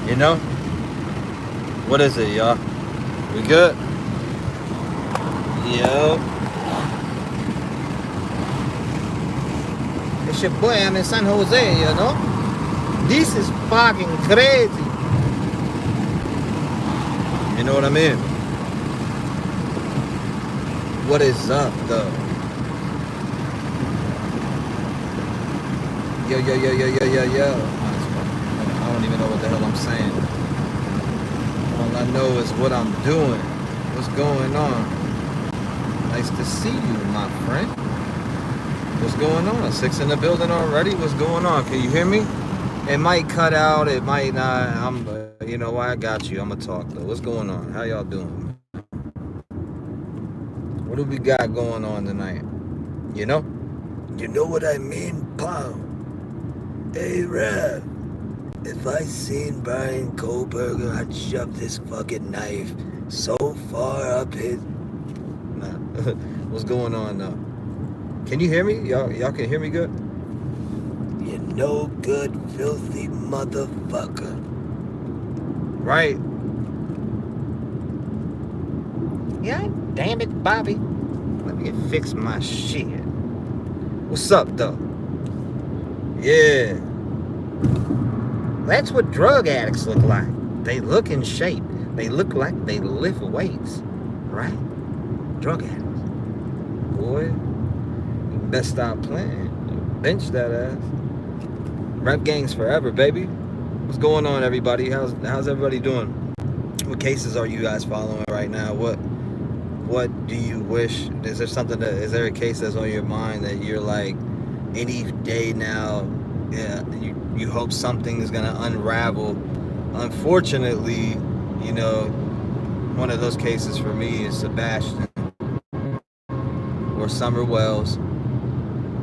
You know? What is it, y'all? We good? Yo. It's your boy, I'm in San Jose, you know? This is fucking crazy. You know what I mean? What is up, though? Yo. I don't even know what the hell I'm saying. All I know is what I'm doing. What's going on? Nice to see you, my friend. What's going on? 6 in the building already? What's going on? Can you hear me? It might cut out. It might not. You know why? I got you. I'm going to talk, though. What's going on? How y'all doing? What do we got going on tonight? You know? You know what I mean, pal? Hey, Rev. If I seen Brian Kohlberger, I'd shove this fucking knife so far up his... Nah. What's going on, though? Can you hear me? Y'all can hear me good? You no good, filthy motherfucker. Right? Yeah, damn it, Bobby. Let me fix my shit. What's up, though? Yeah. That's what drug addicts look like. They look in shape. They look like they lift weights. Right? Drug addicts. Boy, you best stop playing. Bench that ass. Revgang's forever, baby. What's going on, everybody? How's everybody doing? What cases are you guys following right now? What do you wish? Is there a case that's on your mind that you're like, any day now, yeah, you hope something is gonna unravel? Unfortunately, you know, one of those cases for me is Sebastian or Summer Wells.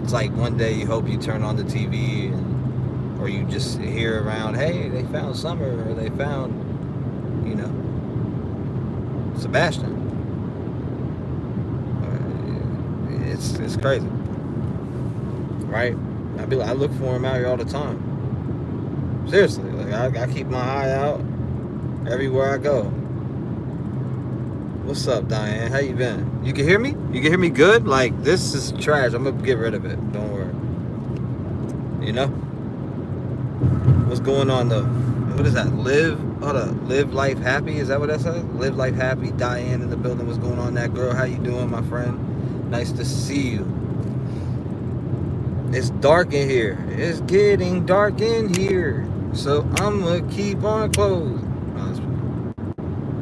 It's like one day you hope you turn on the TV or you just hear around, hey, they found Summer, or they found, you know, Sebastian. It's crazy, right? I look for him out here all the time. Seriously, like I keep my eye out everywhere I go. What's up, Diane? How you been? You can hear me? You can hear me good? Like, this is trash. I'm gonna get rid of it. Don't worry. You know? What's going on, though? What is that? Live life happy? Is that what that says? Live life happy. Diane in the building. What's going on? That girl, how you doing, my friend? Nice to see you. It's dark in here. It's getting dark in here. So I'm gonna keep on closed.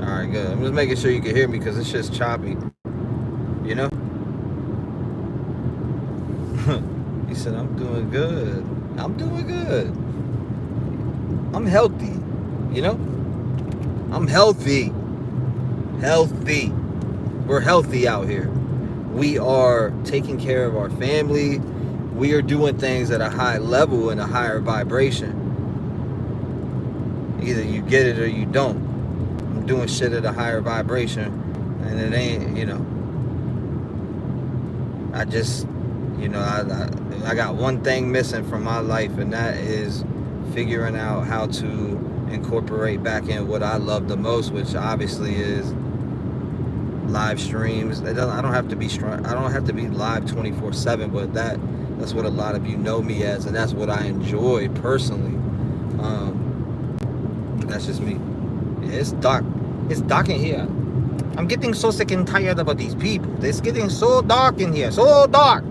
Alright, good. I'm just making sure you can hear me because it's just choppy. You know? He said, I'm doing good. I'm doing good. I'm healthy. You know? I'm healthy. Healthy. We're healthy out here. We are taking care of our family. We are doing things at a high level and a higher vibration. Either you get it or you don't. I'm doing shit at a higher vibration, and it ain't, you know. I just, you know, I got one thing missing from my life, and that is figuring out how to incorporate back in what I love the most, which obviously is live streams. I don't have to be live 24/7, but that's what a lot of you know me as, and that's what I enjoy personally. That's just me. Yeah, it's dark. It's dark in here. I'm getting so sick and tired about these people. It's getting so dark in here. So dark.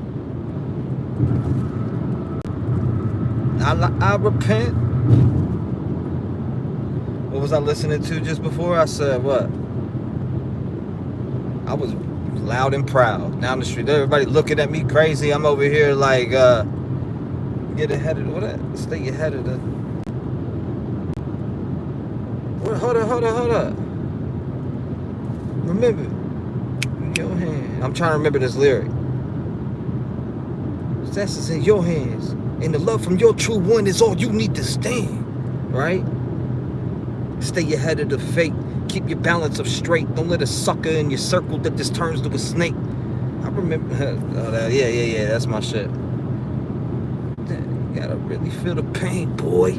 I repent. What was I listening to just before? I said what? I was loud and proud down the street. Everybody looking at me crazy. I'm over here like, get ahead of what? Stay ahead of the. Hold up. Remember, in your hand. I'm trying to remember this lyric. Success is in your hands, and the love from your true one is all you need to stand. Right? Stay ahead of the fate. Keep your balance up straight. Don't let a sucker in your circle that just turns to a snake. I remember. Yeah. That's my shit. You gotta really feel the pain, boy.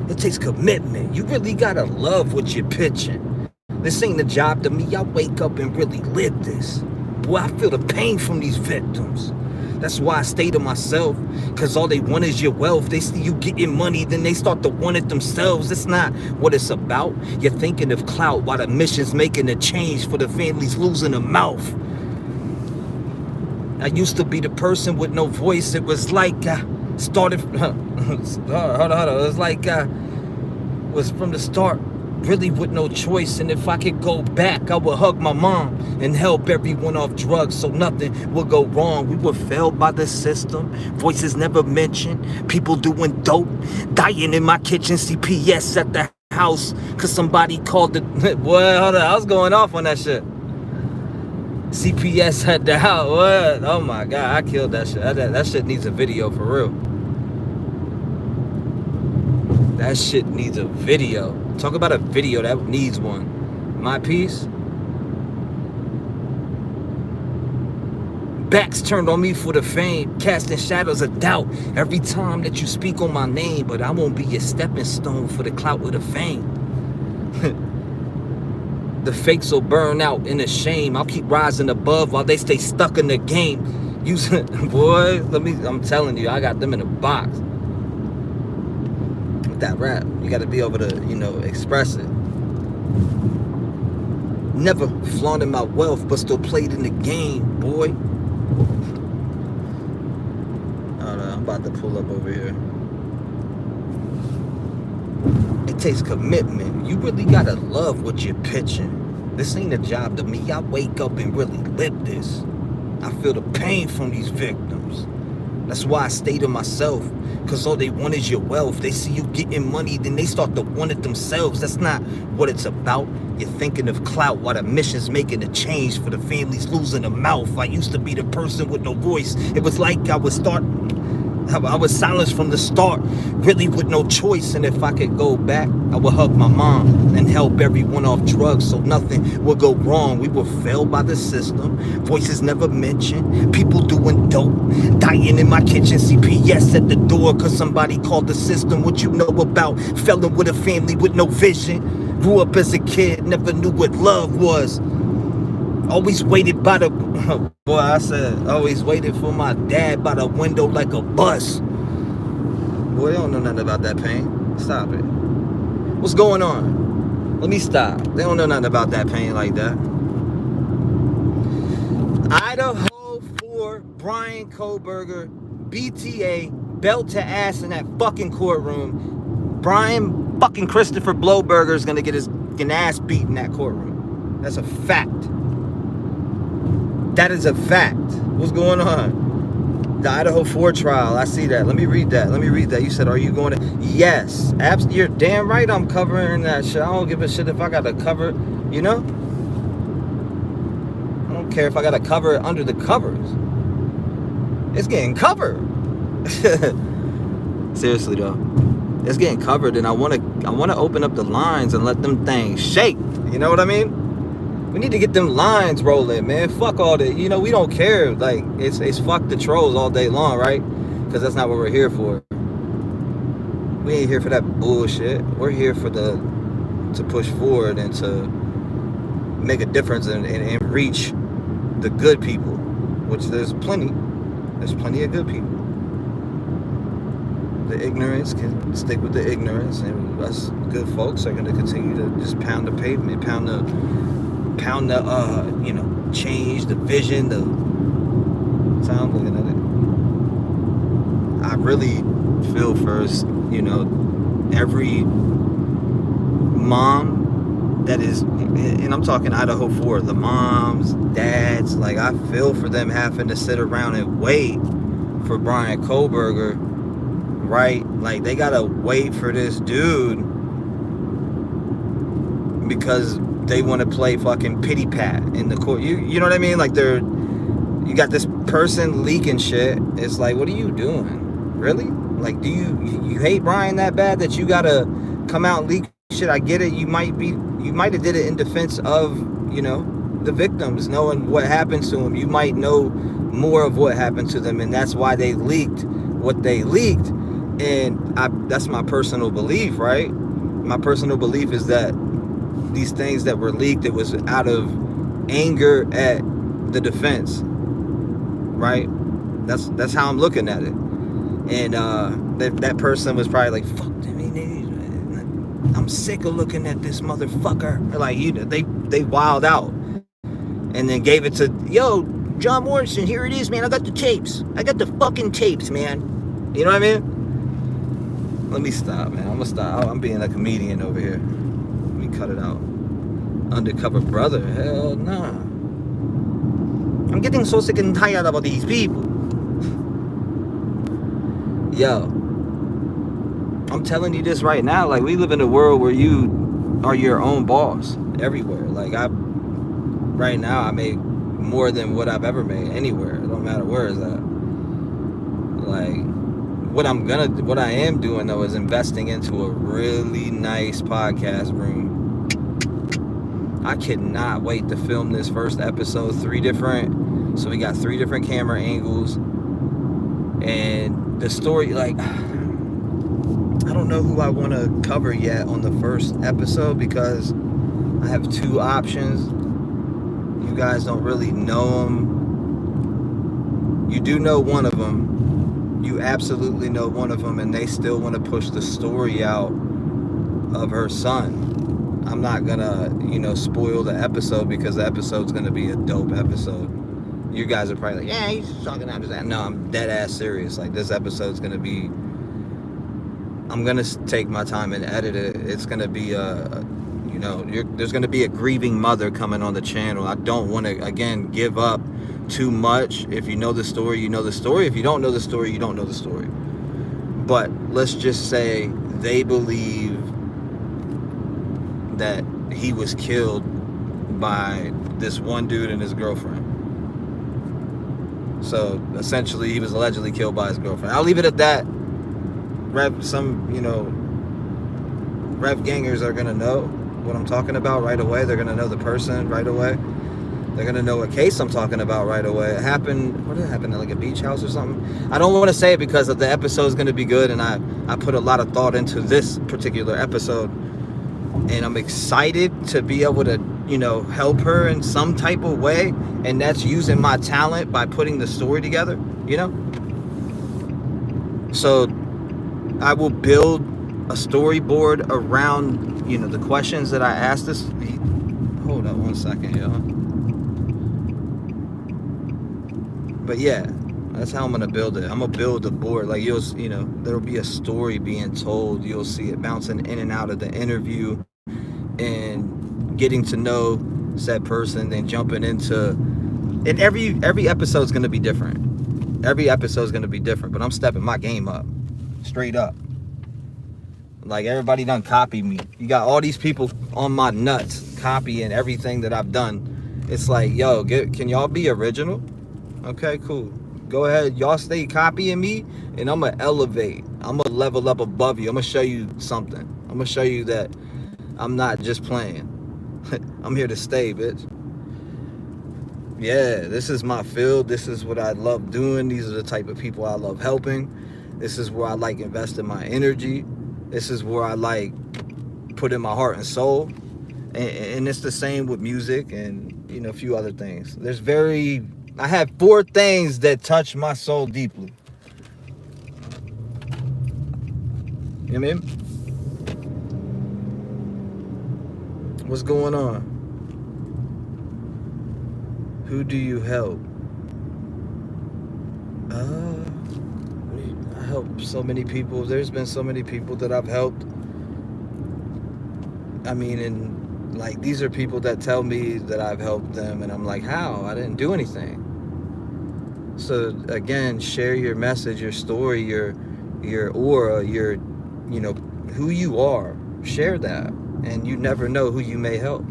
It takes commitment. You really gotta love what you're pitching. This ain't a job to me. I wake up and really live this. Boy, I feel the pain from these victims. That's why I stay to myself, cause all they want is your wealth. They see you getting money, then they start to want it themselves. It's not what it's about. You're thinking of clout while the mission's making a change for the families losing a mouth. I used to be the person with no voice. It was like I started, hold on. It was like I was from the start really with no choice. And if I could go back, I would hug my mom and help everyone off drugs so nothing would go wrong. We were failed by the system. Voices never mentioned. People doing dope. Dying in my kitchen. CPS at the house because somebody called the... Boy, hold on. I was going off on that shit. CPS at the house. What? Oh my God. I killed that shit. That shit needs a video for real. That shit needs a video. Talk about a video that needs one. My piece. Backs turned on me for the fame, casting shadows of doubt every time that you speak on my name. But I won't be a stepping stone for the clout or the fame. The fakes will burn out in a shame. I'll keep rising above while they stay stuck in the game. Using, boy, I'm telling you, I got them in a box. That rap, you got to be able to, express it. Never flaunted my wealth, but still played in the game, boy. Hold on, I'm about to pull up over here. It takes commitment. You really got to love what you're pitching. This ain't a job to me. I wake up and really live this. I feel the pain from these victims. That's why I stay to myself, because all they want is your wealth. They see you getting money, then they start to want it themselves. That's not what it's about. You're thinking of clout while the mission's making a change for the families losing a mouth. I used to be the person with no voice. It was like I was silenced from the start, really with no choice. And if I could go back, I would hug my mom and help everyone off drugs so nothing would go wrong. We were failed by the system. Voices never mentioned. People doing dope. Dying in my kitchen. CPS at the door because somebody called the system. What you know about felon with a family with no vision. Grew up as a kid, never knew what love was. Always waited by the... Boy, I said, always waited for my dad by the window like a bus. Boy, they don't know nothing about that pain. Stop it. What's going on? Let me stop. They don't know nothing about that pain like that. Idaho for Brian Kohberger, BTA, belt to ass in that fucking courtroom. Brian fucking Christopher Blowberger is going to get his ass beat in that courtroom. That's a fact. That is a fact. What's going on? The Idaho 4 trial. I see that. Let me read that. You said, are you going to? Yes. You're damn right I'm covering that shit. I don't give a shit if I got to cover, I don't care if I got to cover it under the covers. It's getting covered. Seriously, though. It's getting covered, and I want to open up the lines and let them things shake. You know what I mean? We need to get them lines rolling, man. Fuck all that. We don't care. Like, it's fuck the trolls all day long, right? Because that's not what we're here for. We ain't here for that bullshit. We're here for to push forward and to make a difference and reach the good people, which there's plenty. There's plenty of good people. The ignorance can stick with the ignorance, and us good folks are going to continue to just pound the pavement, pound the change, the vision, so I'm looking at it. I really feel first, every mom that is, and I'm talking Idaho 4, the moms, dads, like I feel for them having to sit around and wait for Brian Kohberger, right? Like they gotta wait for this dude because they want to play fucking pity pat in the court. You know what I mean? Like you got this person leaking shit. It's like, what are you doing? Really? Like, do you hate Brian that bad that you gotta come out and leak shit? I get it. You might have did it in defense of, the victims, knowing what happened to them. You might know more of what happened to them, and that's why they leaked what they leaked. And that's my personal belief, right? My personal belief is that these things that were leaked, it was out of anger at the defense, right? That's how I'm looking at it. And that person was probably like, fuck them, I'm sick of looking at this motherfucker. Like, they wild out. And then gave it to, yo, John Morrison, here it is, man. I got the tapes. I got the fucking tapes, man. You know what I mean? Let me stop, man. I'm gonna stop. I'm being a comedian over here. Let me cut it out. Undercover brother? Hell nah. I'm getting so sick and tired of all these people. Yo, I'm telling you this right now. Like, we live in a world where you are your own boss everywhere. Like, right now I make more than what I've ever made anywhere. It don't matter where it's at. Like, what I am doing though is investing into a really nice podcast room. I cannot wait to film this first episode. So we got 3 different camera angles. And the story, like, I don't know who I want to cover yet on the first episode because I have 2 options. You guys don't really know them. You do know one of them. You absolutely know one of them, and they still want to push the story out of her son. I'm not gonna, spoil the episode because the episode's gonna be a dope episode. You guys are probably like, yeah, he's talking out of that. No, I'm dead ass serious. Like, this episode's gonna be, I'm gonna take my time and edit it. It's gonna be there's gonna be a grieving mother coming on the channel. I don't want to, again, give up too much. If you know the story, you know the story. If you don't know the story, you don't know the story. But let's just say they believe that he was killed by this one dude and his girlfriend. So essentially, he was allegedly killed by his girlfriend. I'll leave it at that. Revgangers are gonna know what I'm talking about right away. They're gonna know the person right away. They're gonna know what case I'm talking about right away. It happened. What did it happen at, like, a beach house or something? I don't want to say it because the episode is gonna be good, and I put a lot of thought into this particular episode, and I'm excited to be able to help her in some type of way, and that's using my talent by putting the story together. So I will build a storyboard around the questions that I asked this. Hold up one second, y'all. But yeah, that's how I'm gonna build it. I'm gonna build a board. Like, there'll be a story being told. You'll see it bouncing in and out of the interview and getting to know said person, then jumping into, and every episode's gonna be different. Every episode's gonna be different, but I'm stepping my game up, straight up. Like, everybody done copied me. You got all these people on my nuts copying everything that I've done. It's like, yo, can y'all be original? Okay, cool. Go ahead. Y'all stay copying me, and I'm going to elevate. I'm going to level up above you. I'm going to show you something. I'm going to show you that I'm not just playing. I'm here to stay, bitch. Yeah, this is my field. This is what I love doing. These are the type of people I love helping. This is where I like investing my energy. This is where I like putting my heart and soul. And it's the same with music and, a few other things. I have 4 things that touch my soul deeply. You know what I mean? What's going on? Who do you help? I help so many people. There's been so many people that I've helped. I mean, and like, these are people that tell me that I've helped them, and I'm like, how? I didn't do anything. So again, share your message, your story, your aura, your who you are. Share that, and you never know who you may help.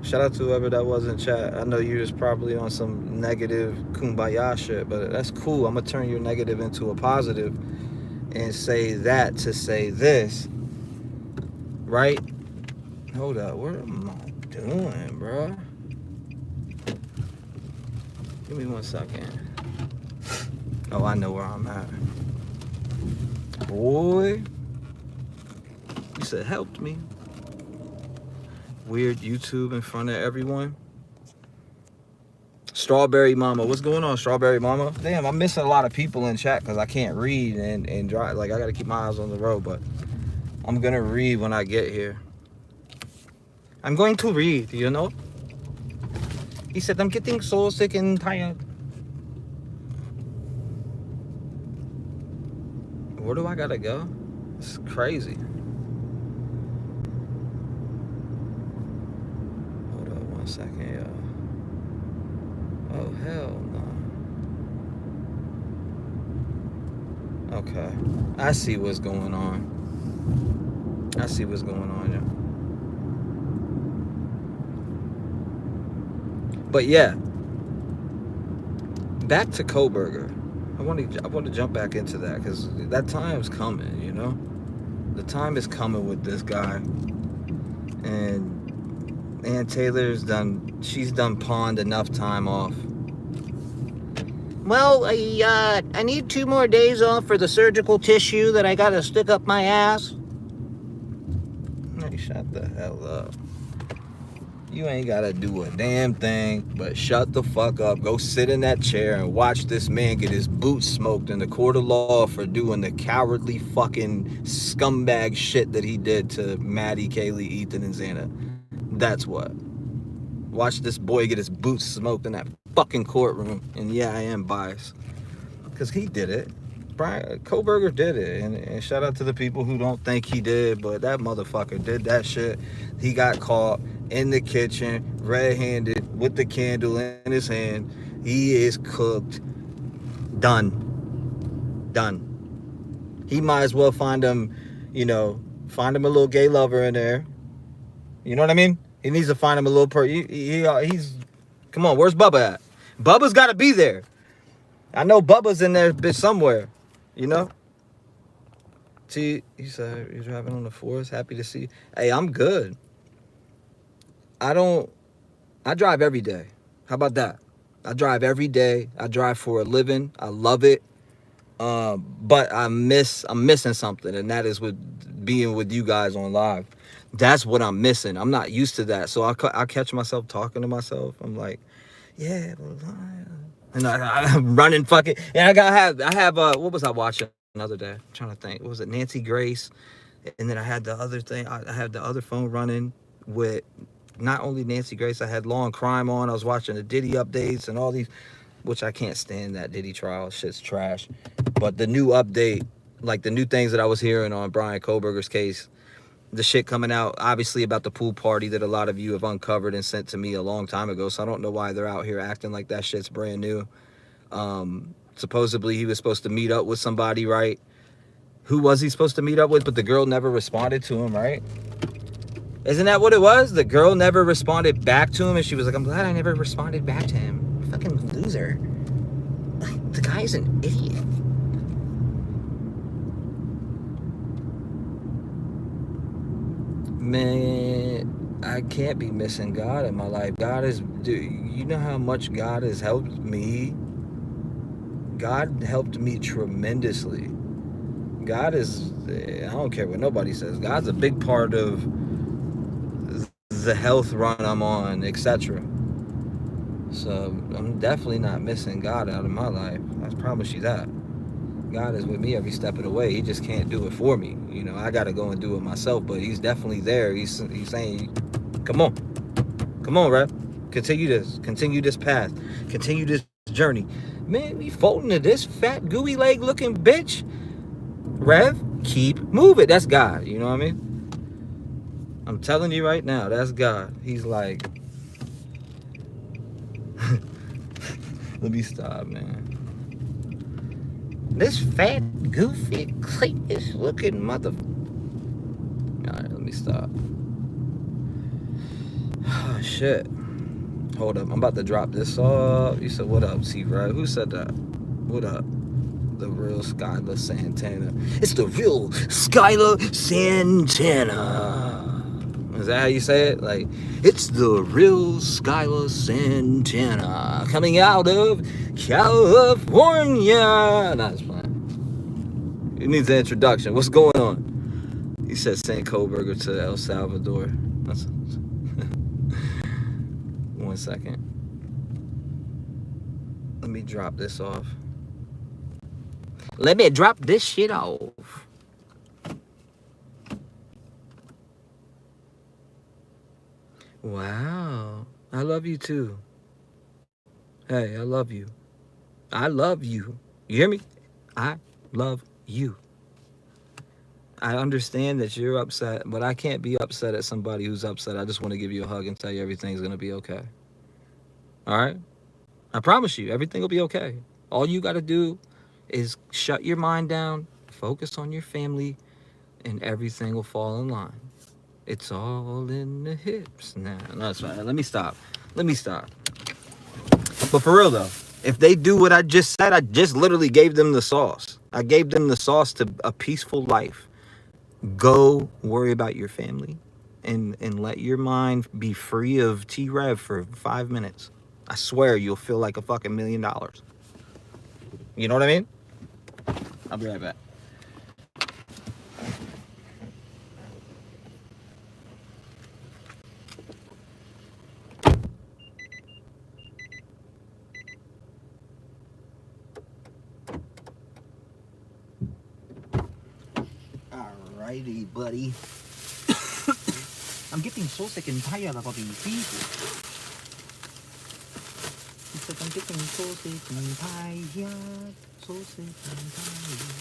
Shout out to whoever that was in chat. I know you're just probably on some negative kumbaya shit, but that's cool. I'm gonna turn your negative into a positive and say that to say this, right? Hold up, what am I doing, bro? Give me 1 second. Oh, I know where I'm at. Boy, you said helped me. Weird YouTube in front of everyone. Strawberry Mama. What's going on, Strawberry Mama? Damn, I'm missing a lot of people in chat because I can't read and drive. Like, I got to keep my eyes on the road, but I'm going to read when I get here. I'm going to read, you know? He said, I'm getting so sick and tired. Where do I got to go? It's crazy. Hold up 1 second, y'all. Oh, hell no. Okay. I see what's going on. I see what's going on, yeah. But yeah. Back to Kohberger. I want to jump back into that because that time's coming, you know? The time is coming with this guy. And Ann Taylor's she's done pawned enough time off. Well, I need 2 more days off for the surgical tissue that I gotta stick up my ass. Hey, shut the hell up. You ain't gotta do a damn thing but shut the fuck up. Go sit in that chair and watch this man get his boots smoked in the court of law for doing the cowardly fucking scumbag shit that he did to Maddie, Kaylee, Ethan, and Xana. That's what. Watch this boy get his boots smoked in that fucking courtroom. And yeah, I am biased. Because he did it. Brian Kohberger did it. And shout out to the people who don't think he did, but that motherfucker did that shit. He got caught in the kitchen, red-handed, with the candle in his hand. He is cooked. Done. He might as well find him, find him a little gay lover in there. You know what I mean? He needs to find him a little he's, come on, where's Bubba at? Bubba's got to be there. I know Bubba's in there bitch somewhere, you know? See, he said he's driving on the forest. Happy to see you. Hey, I'm good. I drive every day. How about that? I drive every day. I drive for a living. I love it. But I'm missing something, and that is with being with you guys on live. That's what I'm missing. I'm not used to that. So I catch myself talking to myself. I'm like, yeah, and I'm running fucking. And I have what was I watching another day? I'm trying to think. What was it? Nancy Grace. And then I had the other thing. I had the other phone running with not only Nancy Grace. I had Law and Crime on. I was watching the Diddy updates and all these, which I can't stand that Diddy trial. Shit's trash. But the new update, like the new things that I was hearing on Brian Kohberger's case, the shit coming out, obviously, about the pool party that a lot of you have uncovered and sent to me a long time ago. So I don't know why they're out here acting like that shit's brand new. Supposedly he was supposed to meet up with somebody, right? Who was he supposed to meet up with? But the girl never responded to him, right? Isn't that what it was? The girl never responded back to him, and she was like, I'm glad I never responded back to him. Fucking loser. Like, the guy's an idiot. Man, I can't be missing God in my life. You know how much God has helped me? God helped me tremendously. God is, I don't care what nobody says, God's a big part of the health run I'm on, etc. So I'm definitely not missing God out of my life. I promise you that. God is with me every step of the way. He just can't do it for me. I got to go and do it myself, but he's definitely there. He's saying, come on, Rev. Continue this path, continue this journey. Man, we folding to this fat, gooey leg looking bitch. Rev, keep moving. That's God, you know what I mean? I'm telling you right now, that's God. He's like, let me stop, man. This fat, goofy, cleatish looking mother... Alright, let me stop. Oh, shit. Hold up, I'm about to drop this off. You said, what up, T-REV? Who said that? What up? The real Skylar Santana. It's the real Skylar Santana. Is that how you say it? Like, it's the real Skylar Santana coming out of California. No, it's fine. It needs an introduction. What's going on? He said St. Coburger to El Salvador. That's 1 second. Let me drop this off. Let me drop this shit off. Wow. I love you too. Hey, I love you. I love you. You hear me? I love you. I understand that you're upset, but I can't be upset at somebody who's upset. I just want to give you a hug and tell you everything's going to be okay. All right? I promise you, everything will be okay. All you got to do is shut your mind down, focus on your family, and everything will fall in line. It's all in the hips now. No, that's fine. Let me stop. But for real, though, if they do what I just said, I just literally gave them the sauce. I gave them the sauce to a peaceful life. Go worry about your family and let your mind be free of T-REV for 5 minutes. I swear you'll feel like a fucking $1 million. You know what I mean? I'll be right back. Alrighty, buddy. I'm getting so sick and tired of all these people. He said, I'm getting so sick and tired. So sick and tired.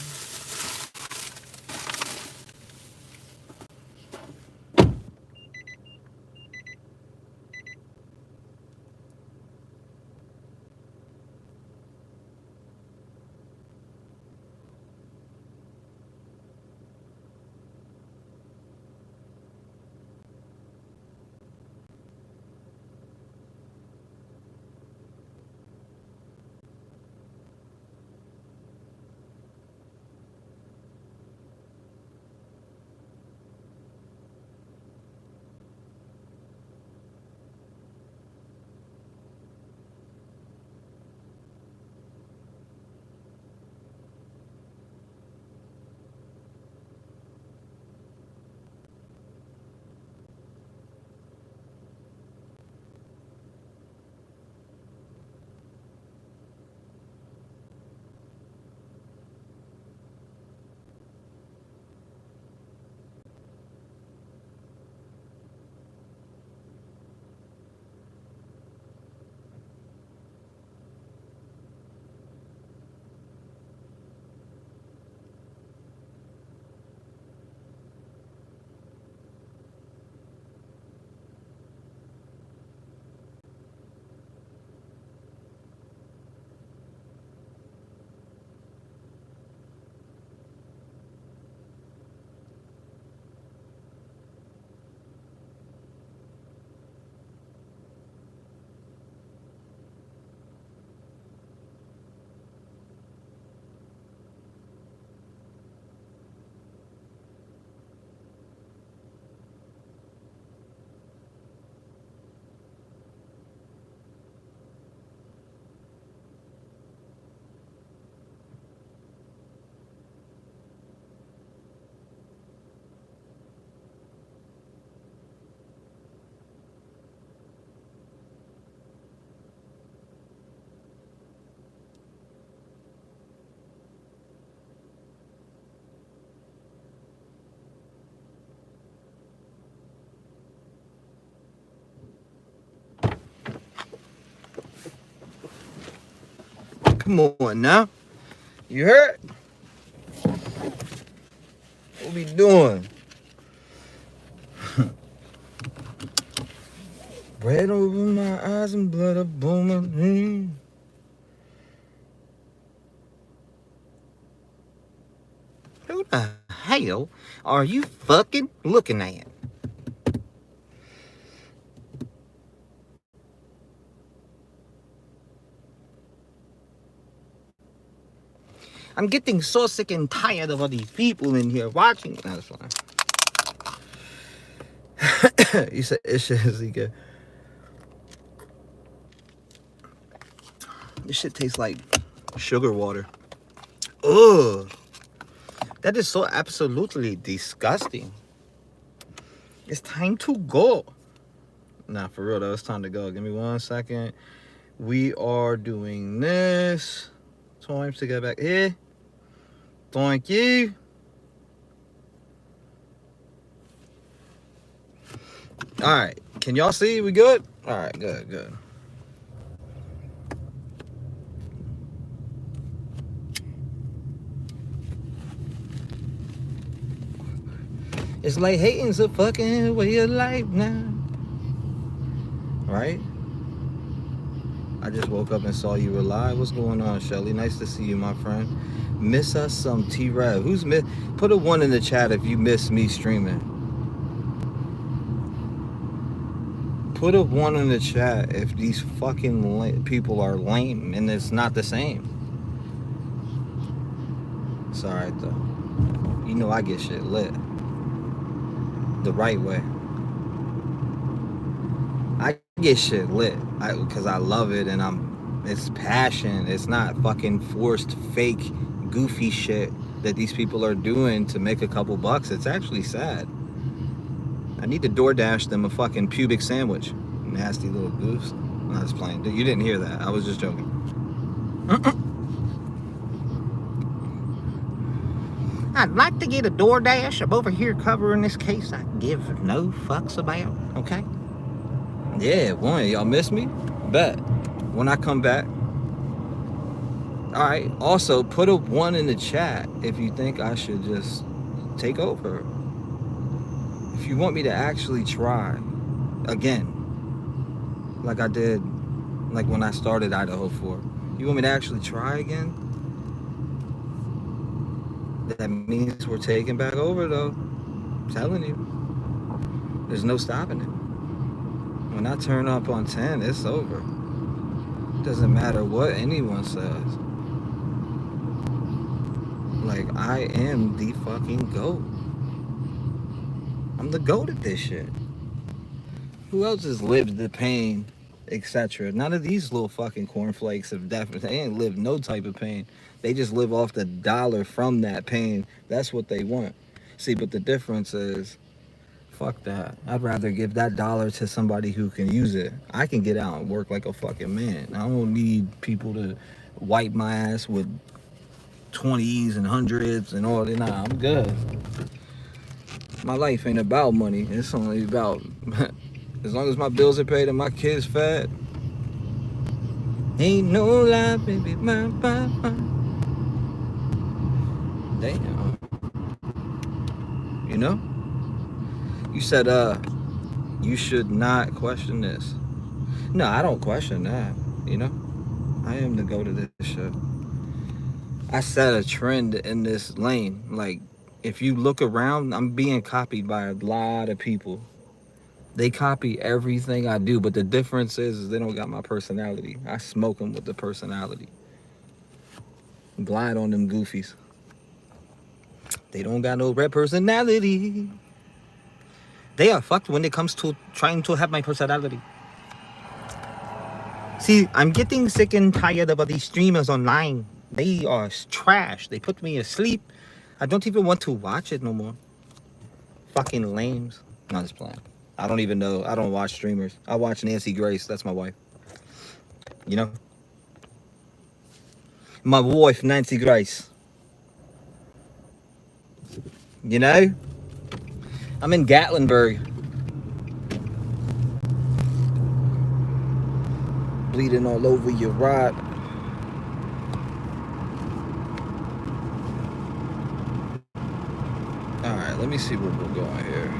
Come on now. You heard? What we doing? Bread over my eyes and blood up on my knees. Who the hell are you fucking looking at? I'm getting so sick and tired of all these people in here watching. That's fine. You said it shit is good. This shit tastes like sugar water. Ugh. That is so absolutely disgusting. It's time to go. Nah, for real though, it's time to go. Give me 1 second. We are doing this. Time to get back here. Thank you. Alright. Can y'all see? We good? Alright, good. It's like hating's a fucking way of life now. Right? I just woke up and saw you were live. What's going on, Shelly? Nice to see you, my friend. Miss us some T-REV. Who's miss? Put a 1 in the chat if you miss me streaming. Put a 1 in the chat if these fucking people are lame and it's not the same. It's alright though. You know I get shit lit. The right way. I get shit lit because I love it and it's passion. It's not fucking forced, fake, goofy shit that these people are doing to make a couple bucks. It's actually sad. I need to DoorDash them a fucking pubic sandwich. Nasty little goofs. I was playing. You didn't hear that. I was just joking. I'd like to get a DoorDash. I'm over here covering this case I give no fucks about. Okay? Yeah, 1. Y'all miss me? Bet. When I come back. Alright. Also, put a 1 in the chat if you think I should just take over. If you want me to actually try again, like I did, like when I started Idaho 4. You want me to actually try again? That means we're taking back over, though. I'm telling you. There's no stopping it. When I turn up on 10, it's over. Doesn't matter what anyone says. Like, I am the fucking GOAT. I'm the GOAT at this shit. Who else has lived the pain, etc.? None of these little fucking cornflakes have definitely, they ain't lived no type of pain. They just live off the dollar from that pain. That's what they want. See, but the difference is, fuck that. I'd rather give that dollar to somebody who can use it. I can get out and work like a fucking man. I don't need people to wipe my ass with 20s and 100s and all that. Nah, I'm good. My life ain't about money. It's only about, as long as my bills are paid and my kids fed. Ain't no life, baby, my. Damn. You know? You said, you should not question this. No, I don't question that, you know? I am the go to this shit. I set a trend in this lane. Like, if you look around, I'm being copied by a lot of people. They copy everything I do, but the difference is they don't got my personality. I smoke them with the personality. Glide on them goofies. They don't got no red personality. They are fucked when it comes to trying to have my personality. See, I'm getting sick and tired of all these streamers online. They are trash. They put me asleep. I don't even want to watch it no more. Fucking lames. Not just playing. I don't even know. I don't watch streamers. I watch Nancy Grace. That's my wife. You know? My wife, Nancy Grace. You know? I'm in Gatlinburg. Bleeding all over your rod. Alright, let me see where we're going here.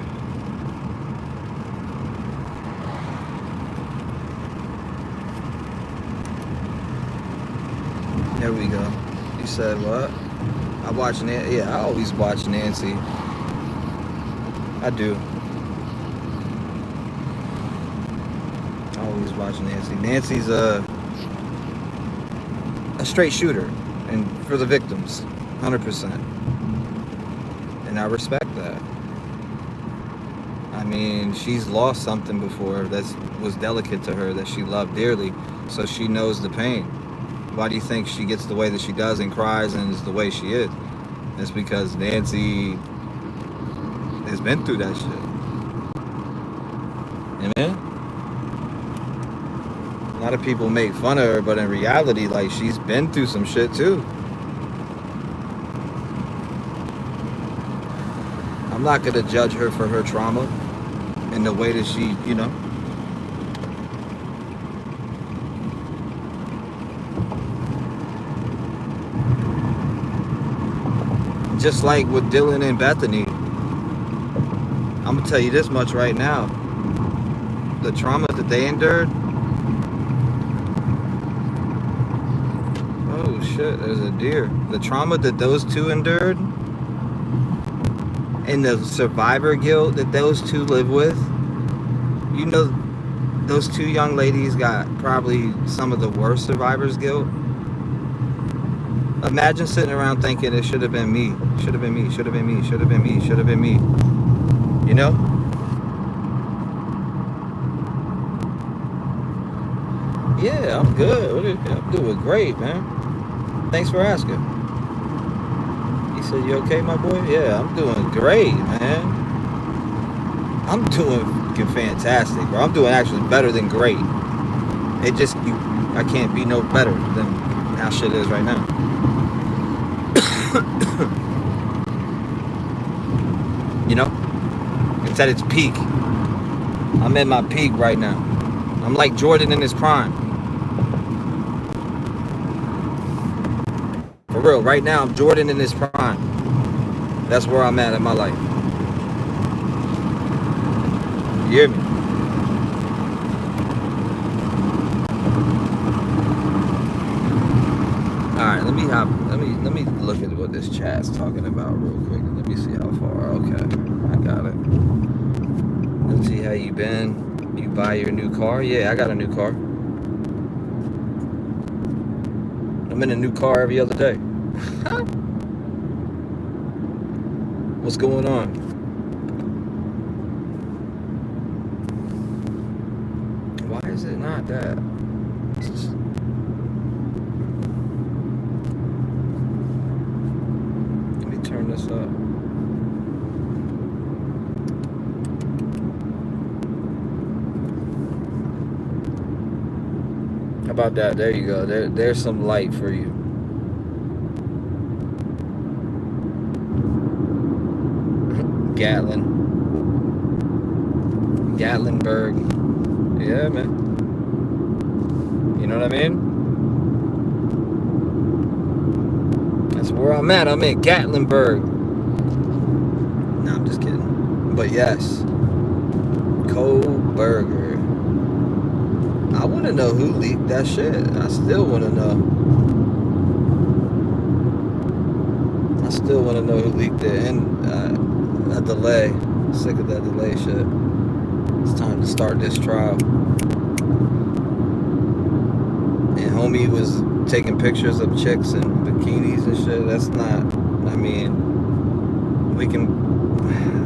There we go. You said what? I watch Nancy. Yeah, I always watch Nancy. I do. I always watch Nancy. Nancy's a straight shooter, and for the victims, 100%. And I respect that. I mean, she's lost something before that was delicate to her, that she loved dearly, so she knows the pain. Why do you think she gets the way that she does and cries and is the way she is? It's because Nancy has been through that shit. Amen? A lot of people make fun of her, but in reality, like, she's been through some shit too. I'm not gonna judge her for her trauma and the way that she, just like with Dylan and Bethany, I'm gonna tell you this much right now. The trauma that they endured. Oh shit, there's a deer. The trauma that those two endured and the survivor guilt that those two live with. Those two young ladies got probably some of the worst survivor's guilt. Imagine sitting around thinking it should have been me, should have been me, should have been me, should have been me, should have been me. You know? Yeah, I'm good. I'm doing great, man. Thanks for asking. He said, "You okay, my boy?" Yeah, I'm doing great, man. I'm doing fantastic, bro. I'm doing actually better than great. It just, I can't be no better than how shit is right now. It's at its peak. I'm at my peak right now. I'm like Jordan in his prime. For real, right now I'm Jordan in his prime. That's where I'm at in my life. You hear me? Alright, let me look at what this chat's talking about real quick. Let me see how far. Okay, I got it. Let's see how you been. You buy your new car? Yeah, I got a new car. I'm in a new car every other day. What's going on? Why is it not that? Let me turn this up. How about that? There you go. There's some light for you. Gatlinburg. Yeah, man. You know what I mean? That's where I'm at. I'm in Gatlinburg. No, I'm just kidding. But yes. Cold Burger. I want to know who leaked that shit. I still want to know. I still want to know who leaked it. And a delay. Sick of that delay shit. It's time to start this trial. And homie was taking pictures of chicks in bikinis and shit. That's not, I mean, we can,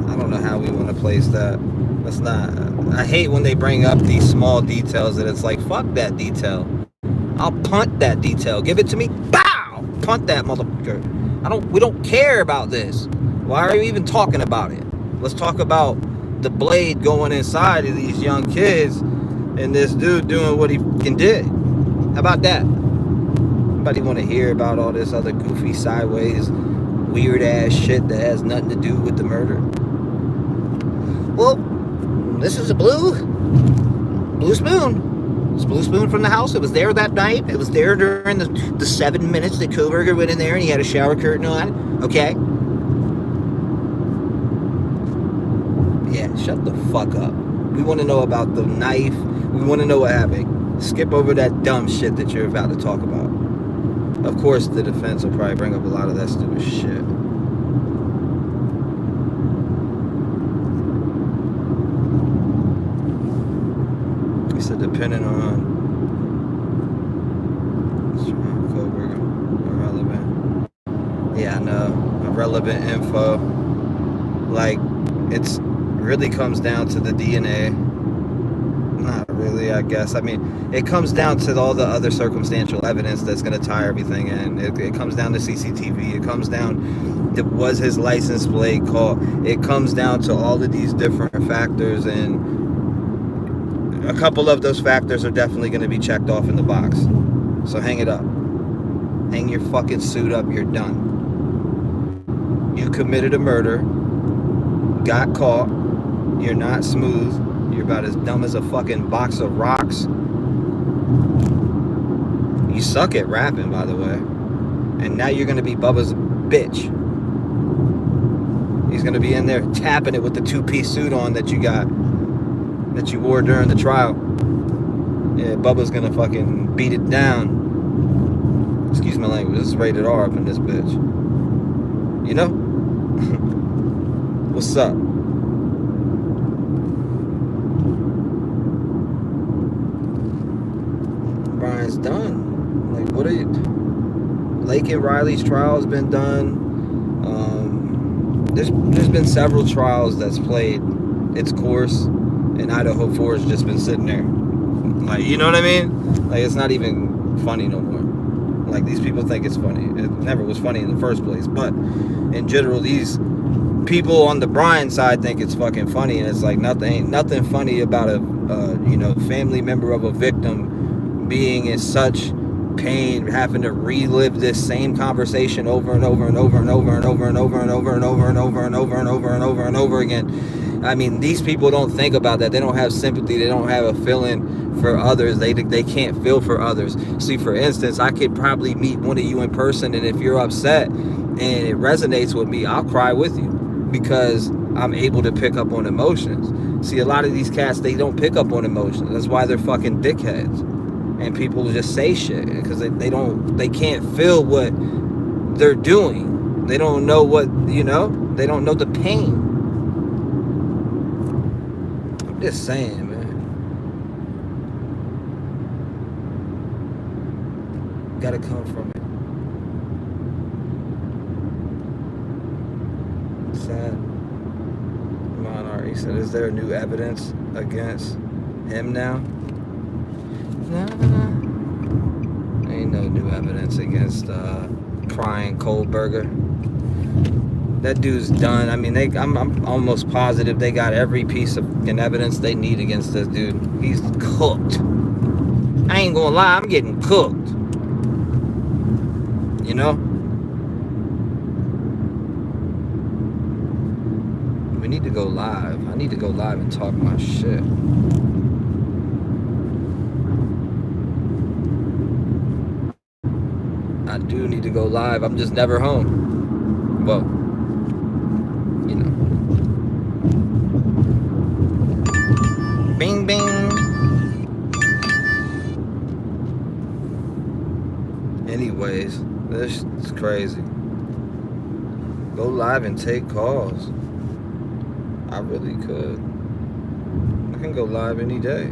I don't know how we want to place that. That's not, I hate when they bring up these small details that it's like, fuck that detail. I'll punt that detail. Give it to me. Bow! Punt that motherfucker. We don't care about this. Why are you even talking about it? Let's talk about the blade going inside of these young kids and this dude doing what he can did. How about that? Nobody want to hear about all this other goofy, sideways, weird ass shit that has nothing to do with the murder. Well, this is a blue spoon. It's Blue Spoon from the house. It was there that night. It was there during the 7 minutes that Koberger went in there and he had a shower curtain on. Okay. Yeah, shut the fuck up. We want to know about the knife. We want to know what happened. Skip over that dumb shit that you're about to talk about. Of course, the defense will probably bring up a lot of that stupid shit. He said, depending on irrelevant. Yeah, I know. Irrelevant info. Like, it's really comes down to the DNA. Not really, I guess. I mean, it comes down to all the other circumstantial evidence that's going to tie everything in. It comes down to CCTV. It comes down to, was his license plate called? It comes down to all of these different factors, and a couple of those factors are definitely going to be checked off in the box. So hang it up. Hang your fucking suit up. You're done. You committed a murder. Got caught. You're not smooth. You're about as dumb as a fucking box of rocks. You suck at rapping, by the way. And now you're going to be Bubba's bitch. He's going to be in there tapping it with the two-piece suit on that you got, that you wore during the trial. Yeah, Bubba's going to fucking beat it down. Excuse my language. This is rated R up in this bitch. You know? What's up? Brian's done. Like, what are you... Lake and Riley's trial has been done. There's been several trials that's played its course, and Idaho 4 has just been sitting there. Like, you know what I mean? Like, it's not even funny no more. Like, these people think it's funny. It never was funny in the first place. But in general, these people on the Brian side think it's fucking funny, and it's like ain't nothing funny about a family member of a victim being in such pain, having to relive this same conversation over and over and over and over and over and over and over and over and over and over and over and over and over again. I mean, these people don't think about that. They don't have sympathy. They don't have a feeling for others. They can't feel for others. See, for instance, I could probably meet one of you in person, and if you're upset and it resonates with me, I'll cry with you because I'm able to pick up on emotions. See, a lot of these cats, they don't pick up on emotions. That's why they're fucking dickheads. And people just say shit because they can't feel what they're doing. They don't know what, they don't know the pain. I'm just saying, man. Gotta come from it. Sad. Monari said, is there new evidence against him now? No. Ain't no new evidence against Crying Kohlberger. That dude's done. I mean, I'm almost positive they got every piece of evidence they need against this dude. He's cooked. I ain't gonna lie, I'm getting cooked. You know? We need to go live. I need to go live and talk my shit. I do need to go live. I'm just never home. Well, Bing, bing. Anyways, this is crazy. Go live and take calls. I really could. I can go live any day.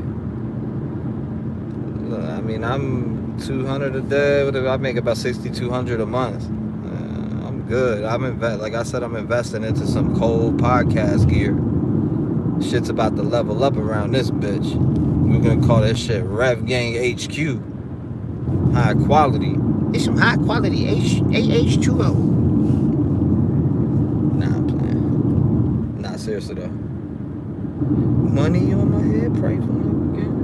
I mean, I'm $200 a day. I make about $6,200 a month. I'm good. I'm investing into some cold podcast gear. Shit's about to level up around this bitch. We're gonna call that shit Revgang HQ. High quality. It's some high quality AH2O. Nah, I'm playing. Nah, seriously though. Money on my head, pray for me again.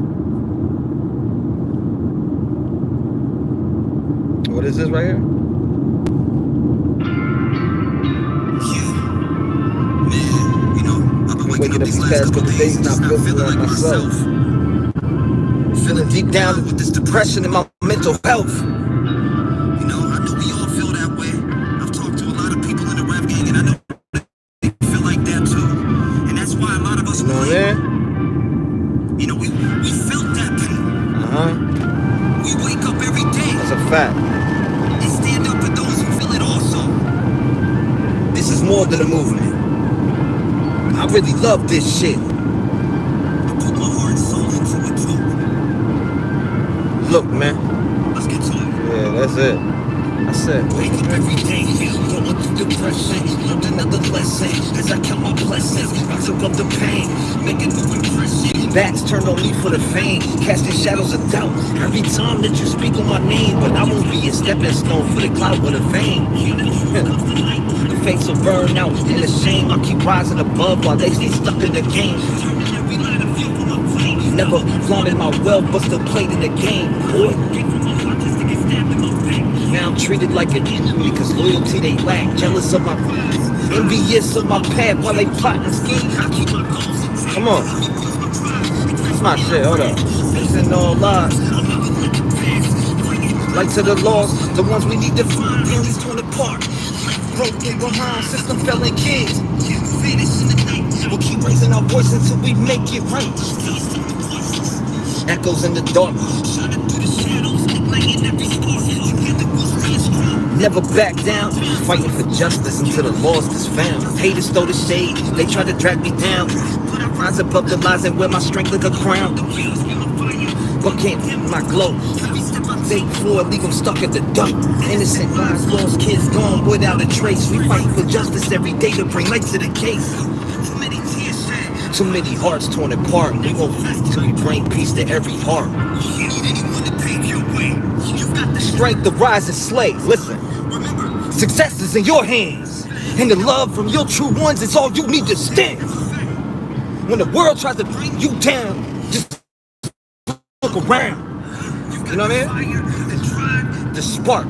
What is this right here? Waking up these past couple days, not feeling like myself. Feeling deep down with this depression in my mental health. You know, I know we all feel that way. I've talked to a lot of people in the Revgang, and I know they feel like that too. And that's why a lot of us, we felt that pain. We wake up every day. That's a fact. And stand up for those who feel it also. This is more than a movement. I really love this shit. I put my heart and soul into it too. Look, man. Let's get to it. Yeah, that's it. I shit. Wake up every day, going through depression. Learned another lesson as I count my blessings. Rise above the pain, make a new impression. Backs turned on me for the fame, casting shadows of doubt. Every time that you speak on my name, but I won't be a stepping stone for the clout or the fame. The face will burn out and the shame. I keep rising above while they stay stuck in the game. Never flaunted my wealth, but still played in the game, boy. Now I'm treated like an enemy, cause loyalty they lack. Jealous of my, envious of my path while they plot and scheme. I keep my goals. Come on. That's my shit, hold up. This ain't all lies. Like to the lost, the ones we need to find. Families torn apart. Broken behind, system failing kids. We'll keep raising our voice until we make it right. Echoes in the dark. Never back down, fighting for justice until the lost is found. Haters throw the shade, they try to drag me down. Rise above the lies and wear my strength like a crown. But can't my glow. Day 4, leave them stuck at the dump. Innocent lives, lost kids gone without a trace. We fight for justice every day to bring light to the case. Too many hearts torn apart. We won't fight till we bring peace to every heart. Strength to rise and slay. Listen, success is in your hands, and the love from your true ones is all you need to stand. When the world tries to bring you down, just look around. You know what I mean? The spark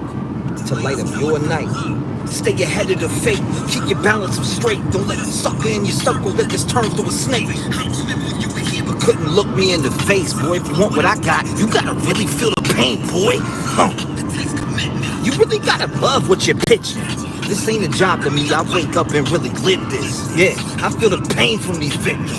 to light up your night. Stay ahead of the fate. Keep your balance straight. Don't let it suck in your circle. Let this turn to a snake. But couldn't look me in the face, boy. If you want what I got, you gotta really feel the pain, boy. You really gotta love what you're pitching. This ain't a job to me. I wake up and really live this. Yeah, I feel the pain from these victims.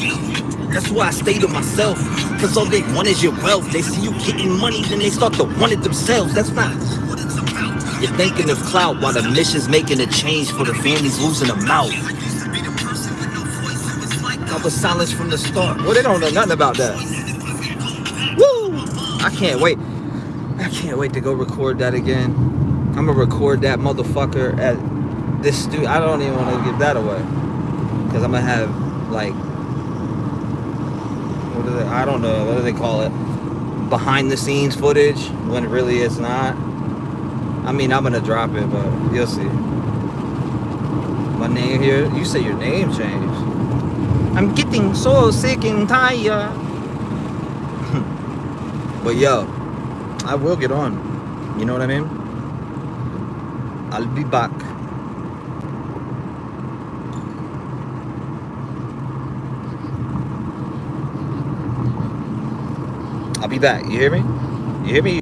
That's why I stay to myself. Cause all they want is your wealth. They see you getting money, then they start to want it themselves. That's not what it's about. You're thinking of clout while the mission's making a change for the families losing a mouth. I was silenced from the start. Well, they don't know nothing about that. Woo! I can't wait. I can't wait to go record that again. I'm gonna record that motherfucker at this studio. I don't even want to give that away. Cause I'm gonna have like, I don't know, what do they call it? Behind the scenes footage when really it's not. I mean, I'm gonna drop it, but you'll see. My name here, you say your name changed. I'm getting so sick and tired. But yo, I will get on. You know what I mean? I'll be back. I'll be back. You hear me? You hear me?